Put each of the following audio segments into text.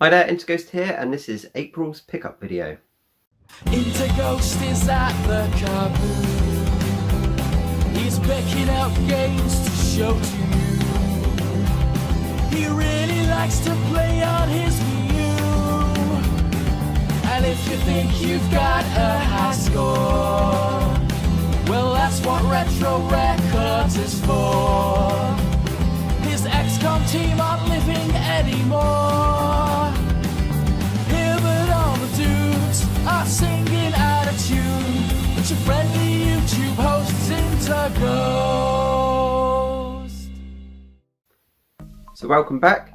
Hi there, Interghost here, and this is April's pickup video. Interghost is at the caboose. He's picking up games to show to you. He really likes to play on his Wii U. And if you think you've got a high score, well, that's what Retro Records is for. His XCOM team aren't living anymore. Here but all the dudes are singing out of tune. But your friendly YouTube hosts interghost. So welcome back.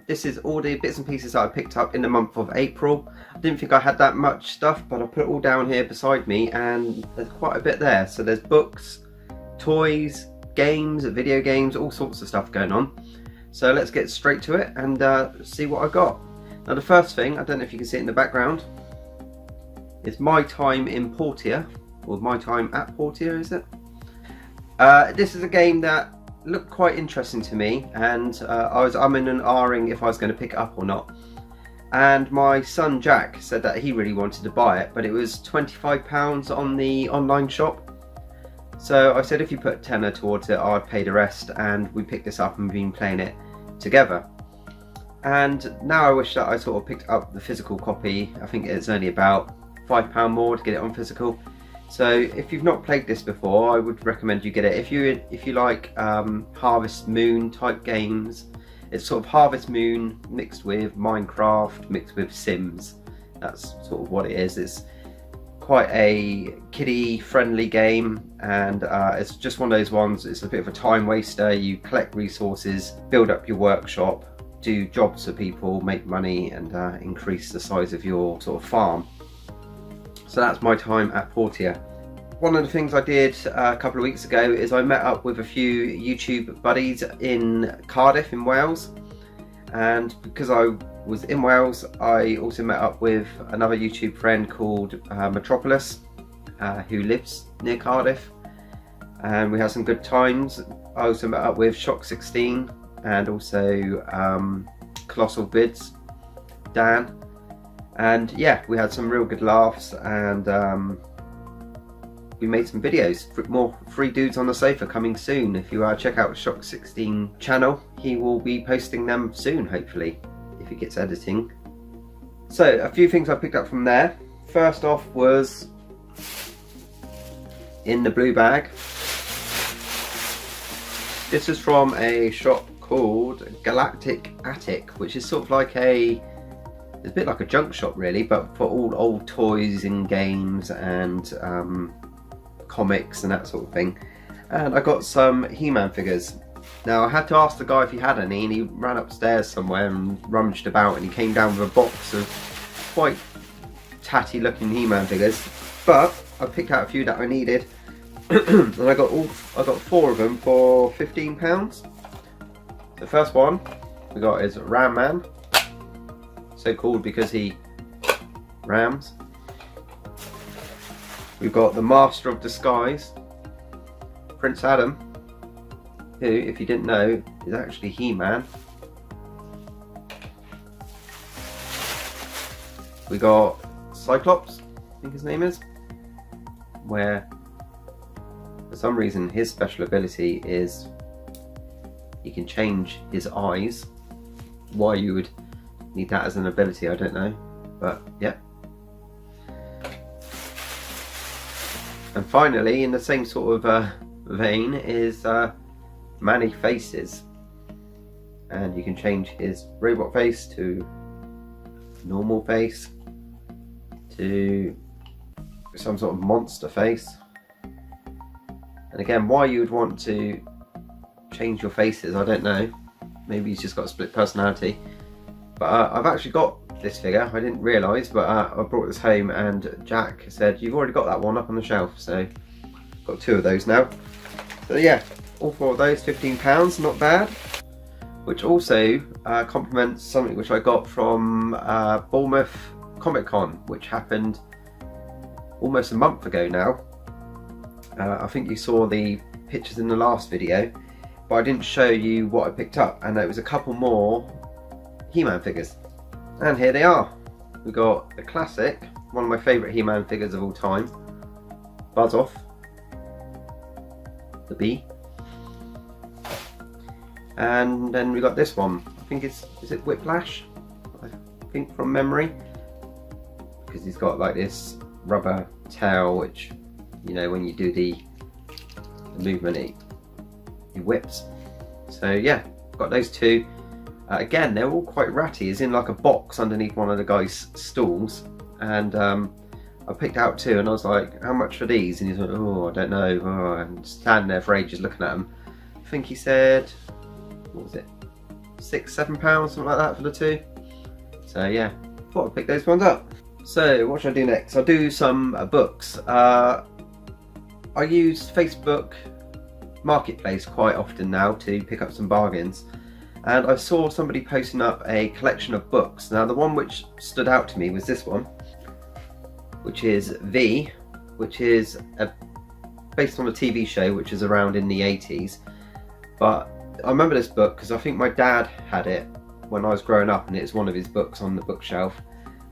This is all the bits and pieces that I picked up in the month of April. I didn't think I had that much stuff, but I put it all down here beside me and there's quite a bit there. So there's books, toys, games, video games, all sorts of stuff going on. So let's get straight to it and see what I got. Now the first thing, I don't know if you can see it in the background, is My Time in Portilla, or My Time at Portilla, is it? This is a game that looked quite interesting to me, and I was umming and ahhing if I was going to pick it up or not. And my son Jack said that he really wanted to buy it, but it was £25 on the online shop. So I said if you put a tenner towards it, I'd pay the rest, and we picked this up and been playing it together. And now I wish that I sort of picked up the physical copy. I think it's only about £5 more to get it on physical. So if you've not played this before, I would recommend you get it. If you like Harvest Moon type games, it's sort of Harvest Moon mixed with Minecraft, mixed with Sims. That's sort of what it is. It's quite a kiddie friendly game, and it's just one of those ones. It's a bit of a time waster. You collect resources, build up your workshop, do jobs for people, make money, and increase the size of your sort of farm. So that's My Time at Portilla. One of the things I did a couple of weeks ago is I met up with a few YouTube buddies in Cardiff in Wales, and because I was in Wales, I also met up with another YouTube friend called Metropolis, who lives near Cardiff, and we had some good times. I also met up with Shock 16 and also Colossal Bids, Dan, and yeah, we had some real good laughs, and we made some videos. More Free Dudes on the Sofa coming soon. If you check out Shock 16 channel, he will be posting them soon, hopefully, if he gets editing. So a few things I picked up from there. First off was in the blue bag. This is from a shop called Galactic Attic, which is sort of like it's a bit like a junk shop really, but for all old toys and games and comics and that sort of thing. And I got some He-Man figures. Now I had to ask the guy if he had any, and he ran upstairs somewhere and rummaged about, and he came down with a box of quite tatty looking He-Man figures, but I picked out a few that I needed. And I got 4 of them for £15. The first one we got is Ram Man, so called because he rams. We've got the Master of Disguise, Prince Adam, who, if you didn't know, is actually He-Man. We got Cyclops, I think his name is, where for some reason his special ability is he can change his eyes. Why you would need that as an ability, I don't know, but yeah. And finally, in the same sort of vein, is Manny Faces, and you can change his robot face to normal face to some sort of monster face. And again, why you would want to change your faces, I don't know. Maybe he's just got a split personality. But I've actually got this figure, I didn't realise, but I brought this home and Jack said, you've already got that one up on the shelf, so I've got 2 of those now. So yeah, all 4 of those, £15, not bad. Which also complements something which I got from Bournemouth Comic Con, which happened almost a month ago now. I think you saw the pictures in the last video, but I didn't show you what I picked up, and it was a couple more He-Man figures. And here they are. We got the classic, one of my favourite He-Man figures of all time, Buzz Off, the bee. And then we got this one. I think is it Whiplash? I think from memory, because he's got like this rubber tail, which, you know, when you do the movement, it whips. So yeah, got those two. Again, they're all quite ratty. It's in like a box underneath one of the guy's stools, and I picked out two, and I was like, "How much for these?" And he's like, "Oh, I don't know." Oh, and standing there for ages looking at them. I think he said, what was it, £6-7, something like that for the two. So yeah, thought I'd pick those ones up. So what should I do next? I'll do some books. I use Facebook Marketplace quite often now to pick up some bargains, and I saw somebody posting up a collection of books. Now the one which stood out to me was this one, which is V, which is based on a TV show which is around in the 80s. But I remember this book because I think my dad had it when I was growing up, and it's one of his books on the bookshelf.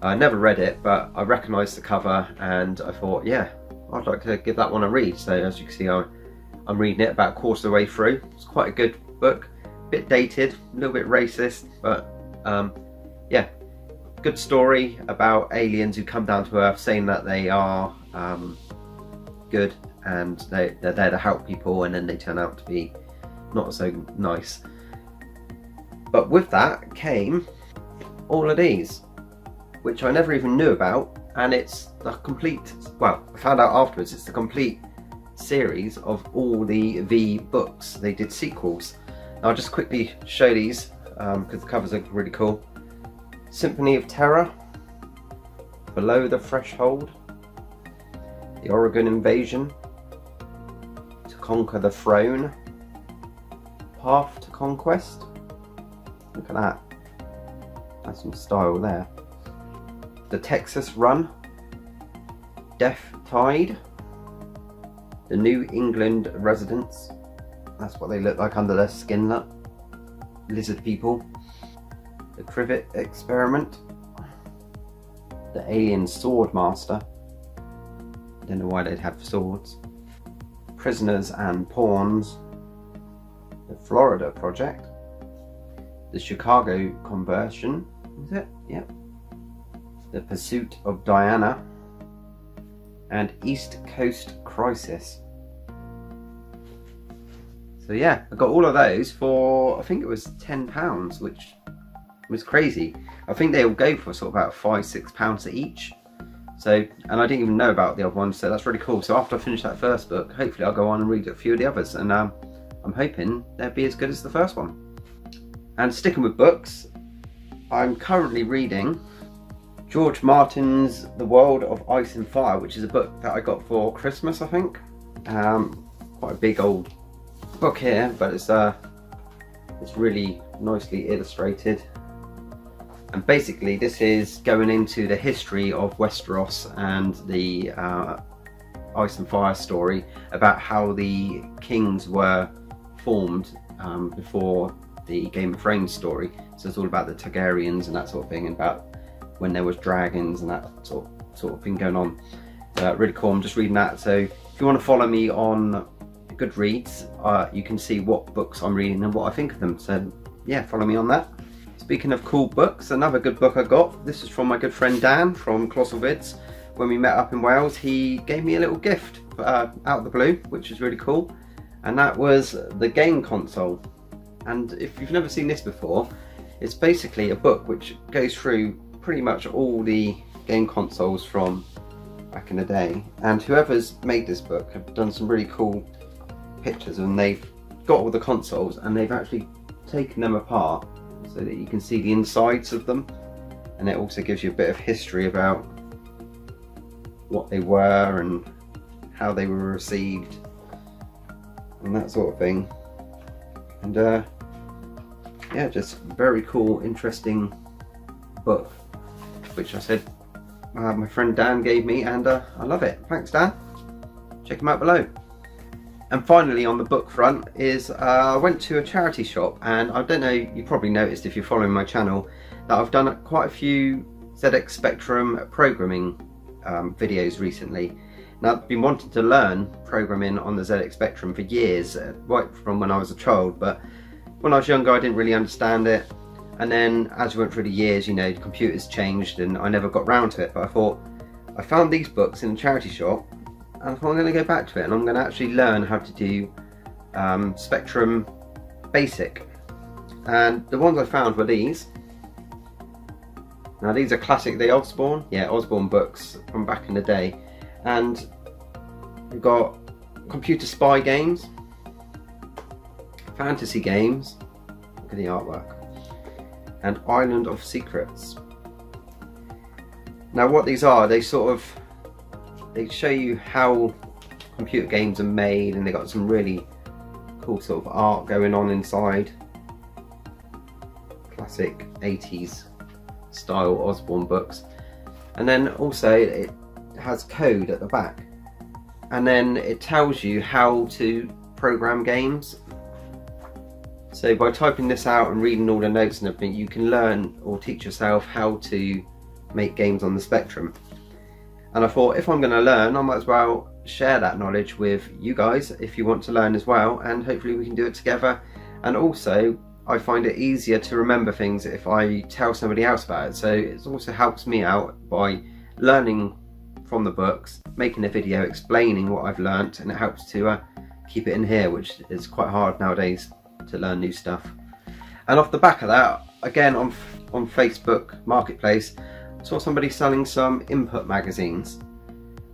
I never read it, but I recognised the cover, and I thought, yeah, I'd like to give that one a read. So as you can see, I'm reading it about a quarter of the way through. It's quite a good book, a bit dated, a little bit racist, but yeah, good story about aliens who come down to Earth saying that they are good and they're there to help people, and then they turn out to be not so nice. But with that came all of these, which I never even knew about, and it's the complete, well, I found out afterwards, it's the complete series of all the V books. They did sequels. I'll just quickly show these because the covers are really cool. Symphony of Terror, Below the Threshold, The Oregon Invasion, To Conquer the Throne, Path to Conquest. Look at that. That's some style there. The Texas Run, Death Tide, The New England Residents. That's what they look like under their skin, look. Lizard people. The Crivet Experiment, The Alien Sword Master. I don't know why they'd have swords. Prisoners and Pawns. The Florida Project. The Chicago Conversion. Is it? Yep. The Pursuit of Diana. And East Coast Crisis. So yeah, I got all of those for, I think it was £10, which was crazy. I think they all go for sort of about £5-6 each. So, and I didn't even know about the other ones, so that's really cool. So after I finish that first book, hopefully I'll go on and read a few of the others, and I'm hoping they'll be as good as the first one. And sticking with books, I'm currently reading George Martin's The World of Ice and Fire, which is a book that I got for Christmas, I think. Quite a big old book here, but it's really nicely illustrated. And basically this is going into the history of Westeros and the Ice and Fire story, about how the kings were formed before the Game of Thrones story. So it's all about the Targaryens and that sort of thing, and about when there was dragons and that sort of thing going on. Really cool. I'm just reading that. So if you want to follow me on Goodreads, you can see what books I'm reading and what I think of them. So yeah, follow me on that. Speaking of cool books, another good book I got, this is from my good friend Dan from Colossal When we met up in Wales, he gave me a little gift out of the blue, which is really cool, and that was the game console. And if you've never seen this before, it's basically a book which goes through pretty much all the game consoles from back in the day, and whoever's made this book have done some really cool pictures, and they've got all the consoles and they've actually taken them apart so that you can see the insides of them, and it also gives you a bit of history about what they were and how they were received and that sort of thing. And yeah, just very cool, interesting book, which I said my friend Dan gave me, and I love it. Thanks Dan, check them out below. And finally on the book front is I went to a charity shop, and I don't know, you probably noticed if you're following my channel that I've done quite a few ZX Spectrum programming videos recently. Now, I've been wanting to learn programming on the ZX Spectrum for years, right from when I was a child, but when I was younger I didn't really understand it, and then as we went through the years, you know, computers changed and I never got round to it. But I thought, I found these books in a charity shop and I thought I'm going to go back to it and I'm going to actually learn how to do Spectrum Basic. And the ones I found were these. Now these are classic, the Osborne, Osborne Books from back in the day. And we've got computer spy games, fantasy games, look at the artwork, and Island of Secrets. Now what these are, they show you how computer games are made, and they got some really cool sort of art going on inside. Classic 80s style Osborne Books. And then also it has code at the back, and then it tells you how to program games. So by typing this out and reading all the notes and everything, you can learn or teach yourself how to make games on the Spectrum. And I thought, if I'm going to learn, I might as well share that knowledge with you guys if you want to learn as well, and hopefully we can do it together. And also I find it easier to remember things if I tell somebody else about it, so it also helps me out by learning from the books, making a video explaining what I've learnt, and it helps to keep it in here, which is quite hard nowadays to learn new stuff. And off the back of that, again on Facebook Marketplace, I saw somebody selling some Input magazines,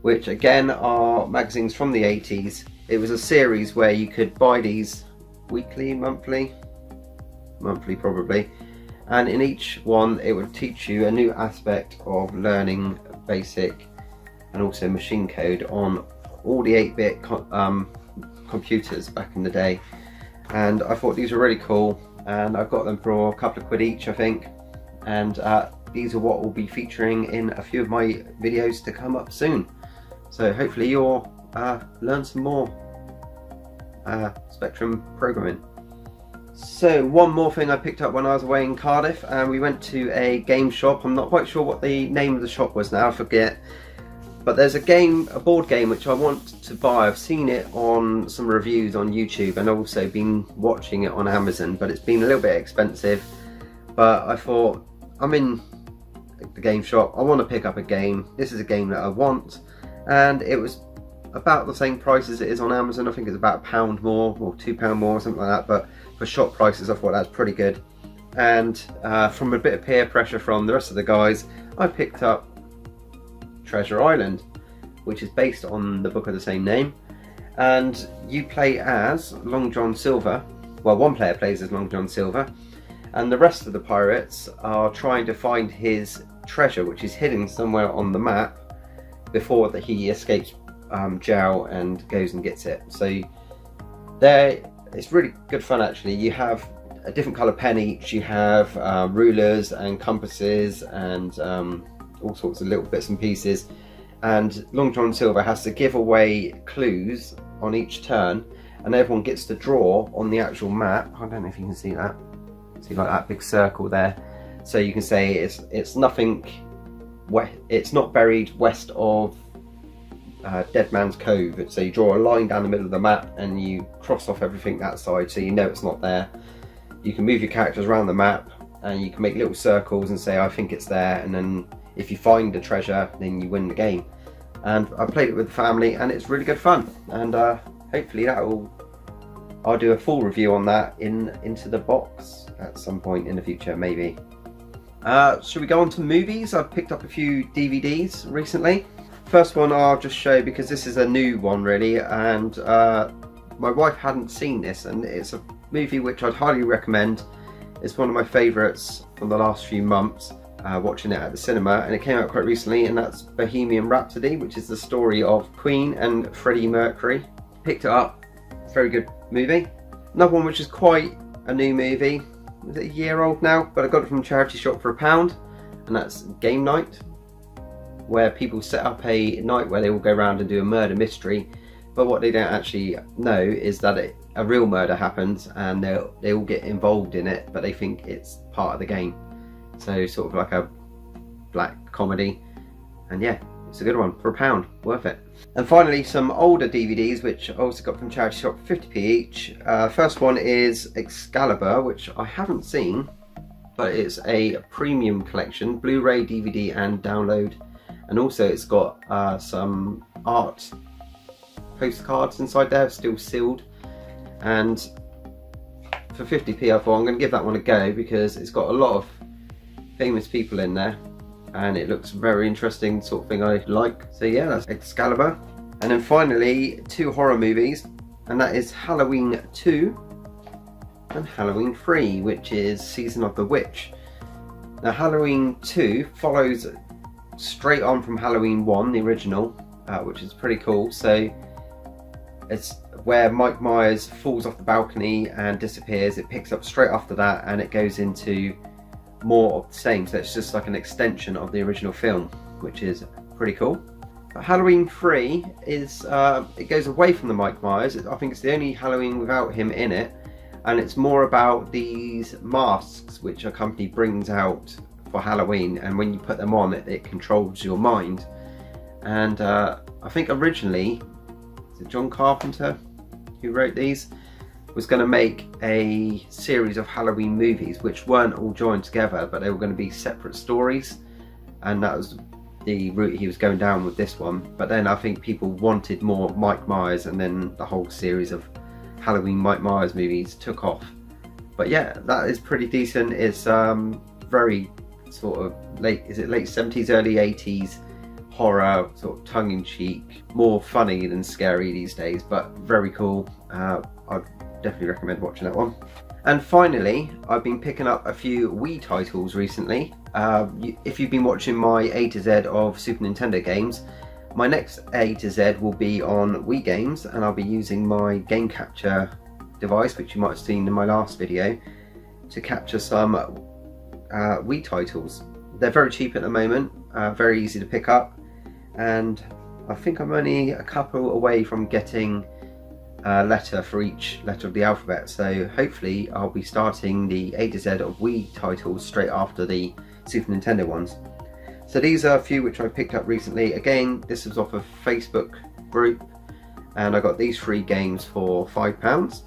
which again are magazines from the 80s. It was a series where you could buy these weekly, monthly probably, and in each one it would teach you a new aspect of learning basic and also machine code on all the 8-bit computers back in the day. And I thought these were really cool, and I got them for a couple of quid each, I think. And these are what will be featuring in a few of my videos to come up soon. So hopefully you'll learn some more Spectrum programming. So one more thing I picked up when I was away in Cardiff, and we went to a game shop. I'm not quite sure what the name of the shop was now, I forget. But there's a board game which I want to buy. I've seen it on some reviews on YouTube and also been watching it on Amazon, but it's been a little bit expensive. But I thought, I'm in the game shop, I want to pick up a game. This is a game that I want, and it was about the same price as it is on Amazon. I think it's about £1 more or £2 more or something like that, but for shop prices I thought that's pretty good. And from a bit of peer pressure from the rest of the guys, I picked up Treasure Island, which is based on the book of the same name, and you play as Long John Silver. Well, one player plays as Long John Silver, and the rest of the pirates are trying to find his treasure, which is hidden somewhere on the map, before that he escapes jail and goes and gets it. So it's really good fun actually. You have a different colour pen each, you have rulers and compasses and all sorts of little bits and pieces, and Long John Silver has to give away clues on each turn, and everyone gets to draw on the actual map. I don't know if you can see that. See, like that big circle there. So you can say it's nothing. It's not buried west of Dead Man's Cove. So you draw a line down the middle of the map and you cross off everything that side, so you know it's not there. You can move your characters around the map and you can make little circles and say I think it's there, and then if you find the treasure then you win the game. And I played it with the family and it's really good fun, and hopefully I'll do a full review on that into the box at some point in the future, maybe. Should we go on to movies? I've picked up a few DVDs recently. First one I'll just show because this is a new one really, and my wife hadn't seen this, and it's a movie which I'd highly recommend. It's one of my favourites from the last few months, watching it at the cinema, and it came out quite recently, and that's Bohemian Rhapsody, which is the story of Queen and Freddie Mercury. Picked it up, very good movie. Another one which is quite a new movie, is it a year old now, but I got it from a charity shop for £1, and that's Game Night, where people set up a night where they all go around and do a murder mystery, but what they don't actually know is that a real murder happens, and they all get involved in it, but they think it's part of the game. so sort of like a black comedy, and yeah, it's a good one for £1, worth it. And finally, some older DVDs which I also got from charity shop, 50p each. First one is Excalibur, which I haven't seen, but it's a premium collection, Blu-ray, DVD and download, and also it's got some art postcards inside there, still sealed, and for 50p I thought I'm going to give that one a go because it's got a lot of famous people in there and it looks very interesting, sort of thing I like. So yeah, that's Excalibur. And then finally, 2 horror movies, and that is Halloween 2 and Halloween 3, which is Season of the Witch. Now Halloween 2 follows straight on from Halloween 1, the original, which is pretty cool. So it's where Mike Myers falls off the balcony and disappears. It picks up straight after that and it goes into more of the same. So it's just like an extension of the original film, which is pretty cool. But Halloween 3 is, it goes away from the Mike Myers. I think it's the only Halloween without him in it. And it's more about these masks which a company brings out for Halloween, and when you put them on, it controls your mind. And I think originally, is it John Carpenter who wrote these, was going to make a series of Halloween movies which weren't all joined together, but they were going to be separate stories, and that was the route he was going down with this one. But then I think people wanted more Mike Myers, and then the whole series of Halloween Mike Myers movies took off. But yeah, that is pretty decent. It's very sort of late 70s, early 80s horror, sort of tongue-in-cheek, more funny than scary these days, but very cool. I'd definitely recommend watching that one. And finally, I've been picking up a few Wii titles recently. If you've been watching my A to Z of Super Nintendo games, my next A to Z will be on Wii Games, and I'll be using my game capture device, which you might have seen in my last video, to capture some Wii titles. They're very cheap at the moment, very easy to pick up, and I think I'm only a couple away from getting a letter for each letter of the alphabet, so hopefully I'll be starting the A to Z of Wii titles straight after the Super Nintendo ones. So these are a few which I picked up recently. Again, this was off a Facebook group, and I got these 3 games for £5.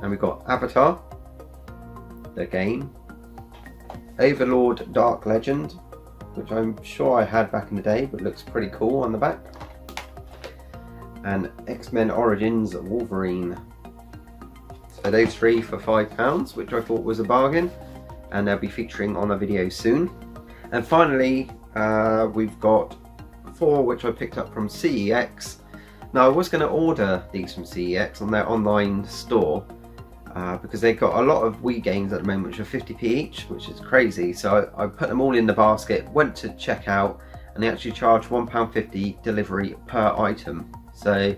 And we've got Avatar, the game, Overlord Dark Legend, which I'm sure I had back in the day, but looks pretty cool on the back, and X-Men Origins Wolverine. So those 3 for £5, which I thought was a bargain, and they'll be featuring on a video soon. And finally, we've got 4 which I picked up from CEX. Now I was going to order these from CEX on their online store, because they've got a lot of Wii games at the moment which are 50p each, which is crazy. So I put them all in the basket, went to check out, and they actually charge £1.50 delivery per item. So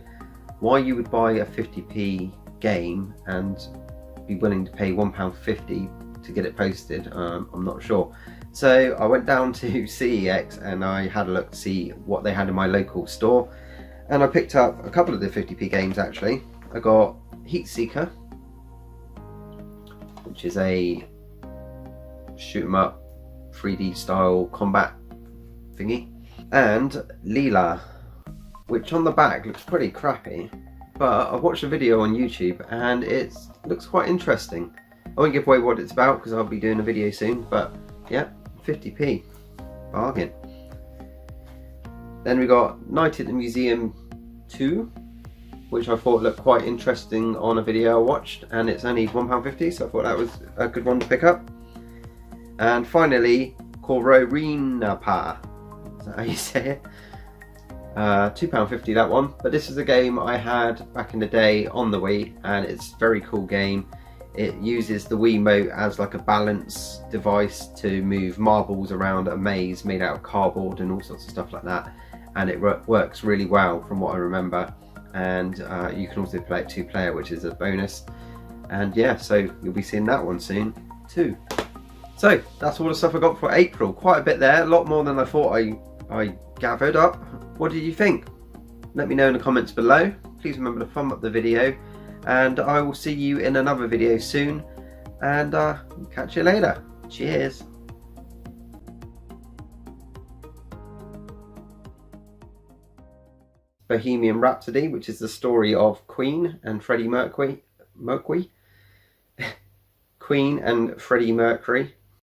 why you would buy a 50p game and be willing to pay £1.50 to get it posted, I'm not sure. So I went down to CEX and I had a look to see what they had in my local store, and I picked up a couple of the 50p games actually. I got Heat Seeker, which is a shoot 'em up 3D style combat thingy, and Leela, which on the back looks pretty crappy, but I watched a video on YouTube and it looks quite interesting. I won't give away what it's about because I'll be doing a video soon, but yeah, 50p, bargain. Then we got Night at the Museum 2, which I thought looked quite interesting on a video I watched, and it's only £1.50, so I thought that was a good one to pick up. And finally, Kororinapa, is that how you say it? £2.50 that one, but this is a game I had back in the day on the Wii, and it's a very cool game. It uses the Wiimote as like a balance device to move marbles around a maze made out of cardboard and all sorts of stuff like that, and it works really well from what I remember. And you can also play it 2-player, which is a bonus. And yeah, so you'll be seeing that one soon too. So that's all the stuff I got for April. Quite a bit there, a lot more than I thought I gathered up. What did you think? Let me know in the comments below. Please remember to thumb up the video, and I will see you in another video soon, and catch you later. Cheers. Bohemian Rhapsody, which is the story of Queen and Freddie Mercury. Queen and Freddie Mercury.